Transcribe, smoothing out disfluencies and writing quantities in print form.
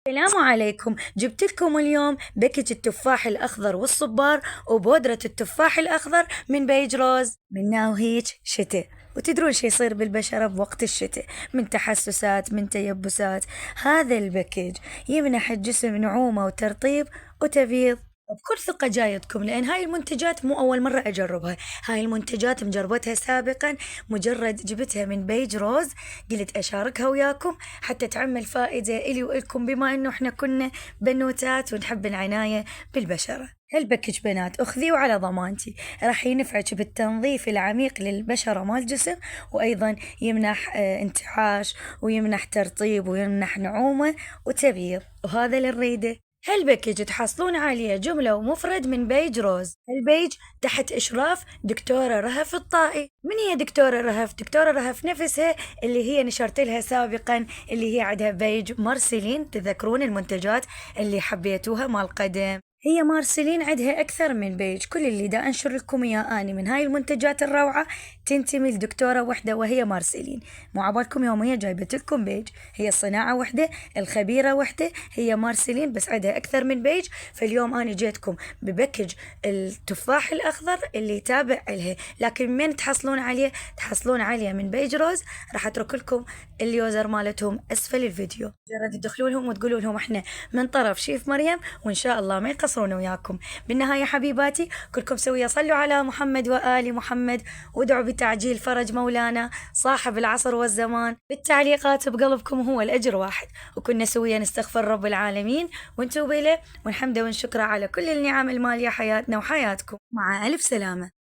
السلام عليكم، جبت لكم اليوم باكج التفاح الأخضر والصبار وبودرة التفاح الأخضر من بيج روز. منا وهيج شتاء، وتدرون شي يصير بالبشرة بوقت الشتاء من تحسسات من تيبسات. هذا الباكج يمنح الجسم نعومة وترطيب وتبييض. بكل ثقة جايتكم لأن هاي المنتجات مو أول مرة أجربها، هاي المنتجات مجربتها سابقا. مجرد جبتها من بيج روز قلت أشاركها وياكم حتى تعمل فائدة إلي وإلكم، بما إنه إحنا كنا بنوتات ونحب العناية بالبشرة. هالباكج بنات أخذي وعلى ضمانتي راح ينفعك بالتنظيف العميق للبشرة مال الجسم، وأيضا يمنح انتعاش ويمنح ترطيب ويمنح نعومة وتبييض، وهذا اللي نريده. هالباكج تحصلون عليه جملة ومفرد من بيج روز. البيج تحت إشراف دكتورة رهف الطائي. من هي دكتورة رهف؟ دكتورة رهف نفسها اللي هي نشرت لها سابقا، اللي هي عندها بيج مارسيلين، تذكرون المنتجات اللي حبيتوها مال قدم. هي مارسيلين عندها أكثر من بيج، كل اللي دا أنشر لكم إياه أني من هاي المنتجات الروعة تنتمي لدكتورة وحدة وهي مارسيلين. مو عبالكم يومية جايبت لكم بيج، هي الصناعة وحدة، الخبيرة وحدة، هي مارسيلين، بس عندها أكثر من بيج. فاليوم أنا جيتكم بباكج التفاح الأخضر اللي تابع لها، لكن من تحصلون عليه؟ تحصلون عليه من بيج روز. راح أترك لكم اليوزر مالتهم أسفل الفيديو، مجرد تدخلوا لهم وتقولوا لهم إحنا من طرف شيف مريم، وإن شاء الله ما يقصرون وياكم. بالنهاية حبيباتي كلكم سوية صلوا على محمد وآل محمد، وادعوا بتعجيل فرج مولانا صاحب العصر والزمان. بالتعليقات بقلبكم هو الأجر واحد، وكنا سوية نستغفر رب العالمين ونتوب إليه ونحمده ونشكره على كل النعم المالية حياتنا وحياتكم. مع ألف سلامة.